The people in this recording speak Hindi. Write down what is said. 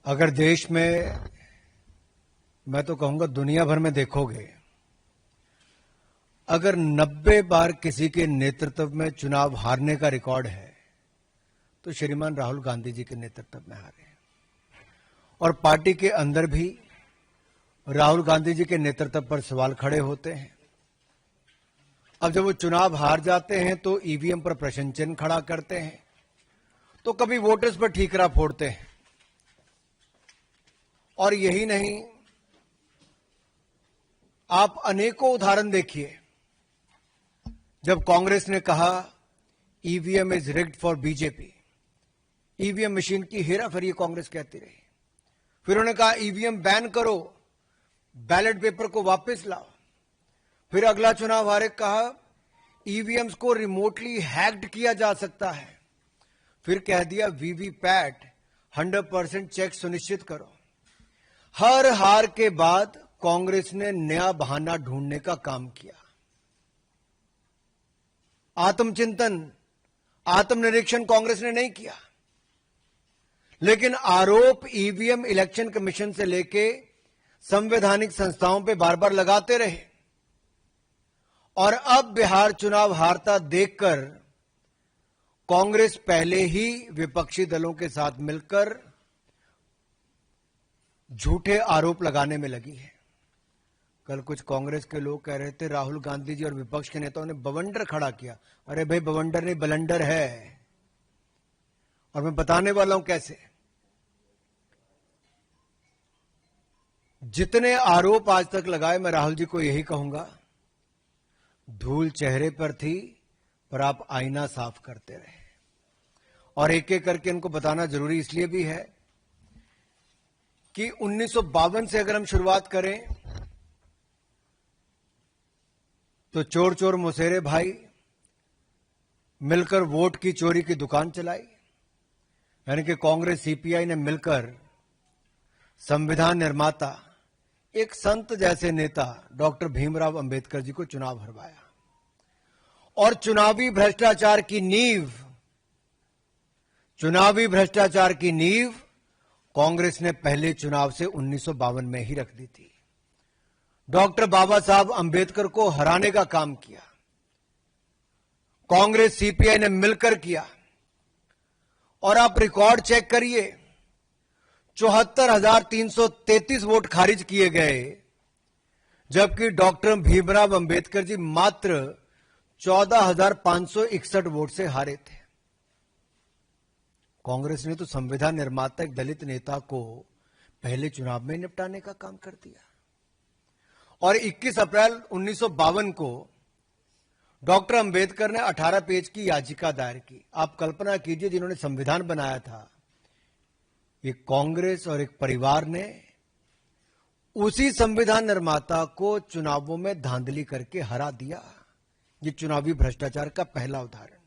अगर देश में, मैं तो कहूंगा दुनिया भर में देखोगे, अगर 90 बार किसी के नेतृत्व में चुनाव हारने का रिकॉर्ड है तो श्रीमान राहुल गांधी जी के नेतृत्व में हारे। और पार्टी के अंदर भी राहुल गांधी जी के नेतृत्व पर सवाल खड़े होते हैं। अब जब वो चुनाव हार जाते हैं तो ईवीएम पर प्रश्न चिन्ह खड़ा करते हैं, तो कभी वोटर्स पर ठीकरा फोड़ते हैं। और यही नहीं, आप अनेकों उदाहरण देखिए। जब कांग्रेस ने कहा EVM is rigged for BJP, EVM machine की हेराफेरी कांग्रेस कहती रही। फिर उन्होंने कहा ईवीएम बैन करो, बैलेट पेपर को वापस लाओ। फिर अगला चुनाव हारे कहा ईवीएम्स को रिमोटली हैक्ड किया जा सकता है। फिर कह दिया वीवीपैट 100% चेक सुनिश्चित करो। हर हार के बाद कांग्रेस ने नया बहाना ढूंढने का काम किया। आत्मचिंतन, आत्मनिरीक्षण कांग्रेस ने नहीं किया, लेकिन आरोप ईवीएम इलेक्शन कमीशन से लेके संवैधानिक संस्थाओं पे बार बार लगाते रहे। और अब बिहार चुनाव हारता देखकर कांग्रेस पहले ही विपक्षी दलों के साथ मिलकर झूठे आरोप लगाने में लगी है। कल कुछ कांग्रेस के लोग कह रहे थे राहुल गांधी जी और विपक्ष के नेताओं ने बवंडर खड़ा किया। अरे भाई, बवंडर नहीं, बलंडर है। और मैं बताने वाला हूं कैसे। जितने आरोप आज तक लगाए, मैं राहुल जी को यही कहूंगा, धूल चेहरे पर थी पर आप आईना साफ करते रहे। और एक एक करके इनको बताना जरूरी इसलिए भी है कि 1952 से अगर हम शुरुआत करें तो चोर चोर मुसेरे भाई मिलकर वोट की चोरी की दुकान चलाई। यानी कि कांग्रेस सीपीआई ने मिलकर संविधान निर्माता, एक संत जैसे नेता डॉक्टर भीमराव अंबेडकर जी को चुनाव हरवाया। और चुनावी भ्रष्टाचार की नींव कांग्रेस ने पहले चुनाव से 1952 में ही रख दी थी। डॉक्टर बाबा साहब अंबेडकर को हराने का काम किया कांग्रेस सीपीआई ने मिलकर किया। और आप रिकॉर्ड चेक करिए, 74,333 वोट खारिज किए गए, जबकि डॉक्टर भीमराव अंबेडकर जी मात्र 14,561 वोट से हारे थे। कांग्रेस ने तो संविधान निर्माता एक दलित नेता को पहले चुनाव में निपटाने का काम कर दिया। और 21 अप्रैल 1952 को डॉक्टर अंबेडकर ने 18 पेज की याचिका दायर की। आप कल्पना कीजिए, जिन्होंने संविधान बनाया था, एक कांग्रेस और एक परिवार ने उसी संविधान निर्माता को चुनावों में धांधली करके हरा दिया। ये चुनावी भ्रष्टाचार का पहला उदाहरण।